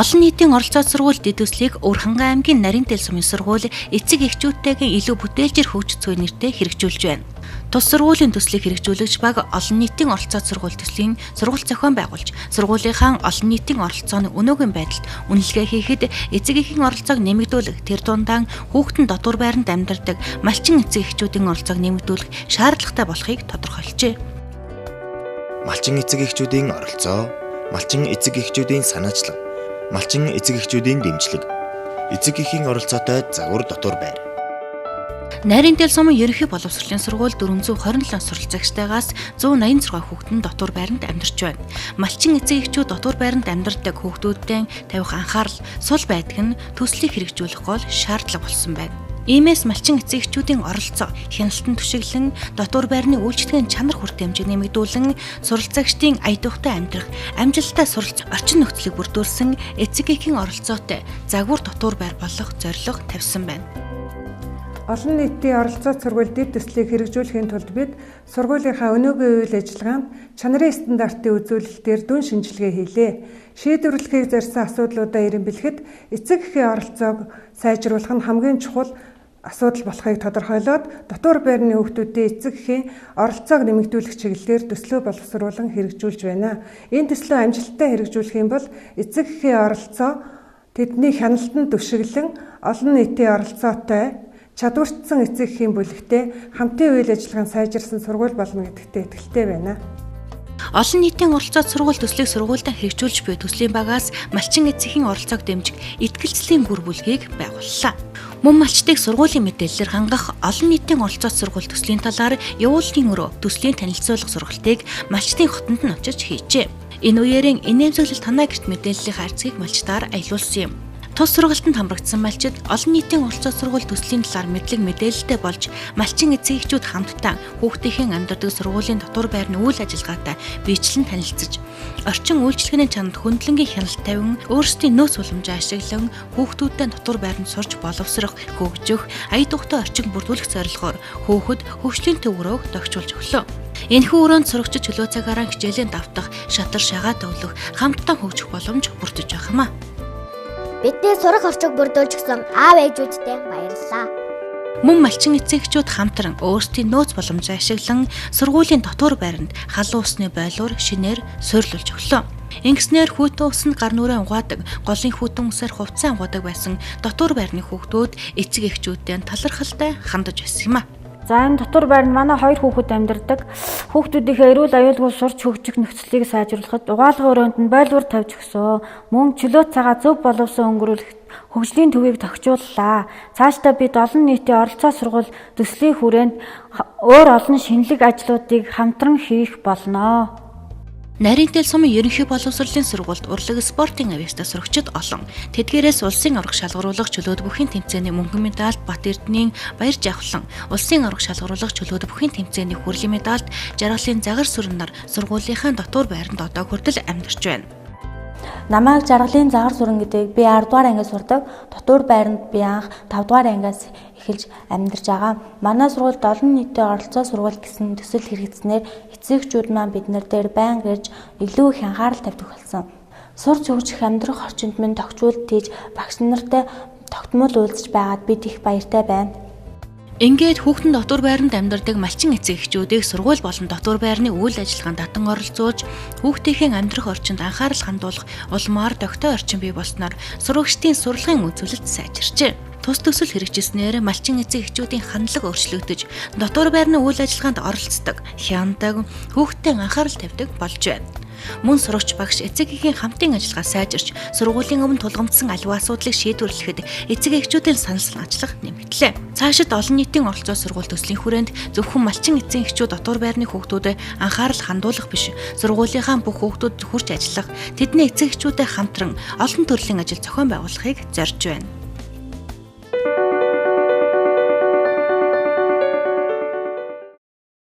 Олон нийтийн оролцоод сургууль дэд төслийг Өвөрхангай аймгийн Нарийнтэл сумын сургууль эцэг эхчүүдтэйгээ илүү бүтээлжэр хөгжицгүй нэртэй хэрэгжүүлж байна. Тус сургуулийн төслийг хэрэгжүүлэгч баг олон нийтийн оролцоод сургууль төслийн сургууль зохион байгуулж, сургуулийнхаа олон нийтийн оролцооны өнөөгийн байдалд үнэлгээ хийхэд эцэг эхийн оролцоог нэмэгдүүлэх, тэр дундаа хүүхдэн дотор байранд амьдардаг малчин эцэг эхчүүдийн оролцоог нэмэгдүүлэх шаардлагатай болохыг тодорхойлжээ. Малчин эцэг эхчүүдийн оролцоо, малчин эцэг эхчүүдийн санаачлаг, малчин эцэг эхчүүдийн дэмжлэг, эцэг эхийн оролцоотой загвар дотор байр. Нарийнтэл сумын ерөнхий боловсролын сургууль 427 суралцагчтайгаас 186 хүүхдэн дотор байранд амьдарч байна. Малчин эцэг эхчүүд дотор байранд амьдардаг хүүхдүүдтэй тавих анхаарал сул байдаг нь төслийг хэрэгжүүлэх гол шаардлага болсон байна. Иймээс малчин эцэг эхчүүдийн оролцоо, хяналтан түшиглэн, дотор байрны үйлчлэгийн чанар хүртээмжийг нэмэгдүүлэн, суралцагчдын аятуухтай амьдрах, амжилттай суралц орчин нөхцөлийг бүрдүүлсэн эцэг эхийн оролцоотой загвар дотор байр болох зорилго тавьсан байна. Олон нийтийн оролцоод сургууль дэд төслийг хэрэгжүүлэхийн тулд бид сургуулийнхаа өнөөгийн үйл ажиллагаанд чанарын стандартын үзүүлэлтээр дүн шинжилгээ хийлээ. Шийдвэрлэхийг зорьсон асуудлуудаа эренбэлэхэд эцэг эхийн оролцоог сайжруулах нь хамгийн чухал асуудал болохыг тодорхойлоод дотор байрны хүүхдүүдийн эцэг эхийн оролцоог нэмэгдүүлэх чиглэлээр төслөө боловсруулан хэрэгжүүлж байна. Энэ төслөө амжилттай хэрэгжүүлэх юм бол эцэг эхийн оролцоо тэдний хяналтанд түшиглэн олон нийтийн оролцоотой чадварчсан эцэг эхийн бүлэгтэй хамтын үйл ажиллагаанд сайжирсан сургууль болно гэдэгтээ итгэлтэй байна. Олон нийтийн оролцоод сургууль төслийг сургуультай хэрэгжүүлж буй төслийн багаас малчин эцгийн оролцоог дэмжих итгэлцлийн гүр бүлгийг байгууллаа. Мөн малчдыг сургуулийн мэдээллээр хангах олон нийтийн оролцоод сургууль төслийн талаар явуултын өрөө төслийн танилцуулга сургалтыг малчдын хотонд нь очиж хийжээ. Энэ үеэрийн инээмсэглэл танаа гэрт мэдээллийн хайрцгийг малчдаар аялуулсан юм. Тус сургалтанд хамрагдсан малчид олон нийтийн оролцоод сургууль төслийн талаар мэдлэг мэдээлэлтэй болж малчин эцэг эхчүүд хамтдаа хүүхдийн амьдардаг сургуулийн дотор байрны үйл ажиллагаатай биечлэн танилцж, орчин үйлчлэгээний чанарт хөндлөнгийн хяналт тавин, өөрсдийн нөөц боломжоо ашиглан хүүхдүүдтэй дотор байранд сурч боловсрох, хөгжих, аятуухтай орчин бүрдүүлэх зорилгоор хүүхэд хөгжлийн төвөрөөг тохижуулж өглөө. Энэхүү өрөөнд сурагчид чөлөө цагаараа хичээлээ давтах, шатар шагаа төвлөх, хамтдаа хөгжих боломж бүрдэж байх юм а. Бидний сурах орчиг бүрдүүлчихсэн аав ээжүүдтэй баярлалаа. Мөн малчин эцэг эхчүүд хамтран өөрсдийн нөөц боломжоо ашиглан сургуулийн дотор байранд халуун усны бойлуур шинээр суйрлуулж өглөө. Ингэснээр хүйтэн усанд гар нүрээ угаадаг, голын хүйтэн усаар хувцас угаадаг байсан дотор байрны хүүхдүүд эцэг эхчүүдтэй талархалтай хандаж байсан юм а. За энэ дотор байранд манай 2 хүүхэд амьдардаг. Хүүхдүүдийнхээ эрүүл аюулгүй сурч хөгжих нөхцөлийг сайжруулахад угаалгын өрөөнд нь бойлуур тавьж өгсөн. Мөн чөлөө цагаа зөв боловсон өнгөрүүлэхэд хөгжлийн төвийг тохижууллаа. Цаашдаа бид олон нийтийн оролцоо сургууль төслийн хүрээнд өөр олон шинэлэг ажлуудыг хамтран хийх болно. Нарийнтэл сумын ерөнхий боловсролын сургуульд урлаг спортын авьяастай сурагчид олон. Тэдгээрээс улсын аврах шалгаруулах чөлөөт бүхий тэмцээний мөнгөн медальт Бат Эрдэнийн баяр жавхлан, улсын аврах шалгаруулах чөлөөт бүхий тэмцээний хүрлийн медальт Жаргалын загар сүрэн нар сургуулийнхаа дотор байранд одоо хүртэл амьдарч байна. Намайг Жаргалын загар сүрэн гэдэг би 10 дугаар ангиас сурдаг. Дотор байранд би анх 5 дугаар ангиас эхэлж амьдарч байгаа. Манай сургуульд олон нийтийн оролцоо сургууль гэсэн төсөл хэрэгжснээр эцэгчүүд маань биднэр дээр байнга ирж илүү их анхаарал тавьдаг болсон. Сурч хөгжих амьдрах орчинд минь тохижуулт хийж багш нартай тогтмол уулзаж байгаад бид их баяртай байна. Ингээд хүүхдэн дотор байранд амьдардаг малчин эцэг эхчүүдийг сургууль болон дотор байрны үйл ажиллагаанд татан оролцуулж, хүүхдийн амьдрах орчинд анхаарал хандуулах улмаар тогттой орчин бий болсноор сурагчдын сурлагын үзүүлэлт сайжирчээ. Тус төсөл хэрэгжүүлснээр малчин эцэг эхчүүдийн хандлага өөрчлөгдөж, дотор байрны үйл ажиллагаанд оролцдог, хяндаг, хүүхдэд анхаарал тавьдаг болж байна. Мөн сурагч багш эцэг эхийн хамтын ажиллагаа сайжирч, сургуулийн өмнө тулгамдсан аливаа асуудлыг шийдвэрлэхэд эцэг эхчүүдийн санал ажиллах нэмэгдлээ. Цаашид олон нийтийн оролцоо сургууль төслийн хүрээнд зөвхөн малчин эцэг эхчүүд дотор байрны хүүхдүүдэд анхаарал хандуулах биш, сургуулийнхаа бүх хүүхдүүд хурж ажиллах, тэдний эцэг эхчүүдэд хамтран олон төрлийн ажил зохион байгуулахыг зорж байна.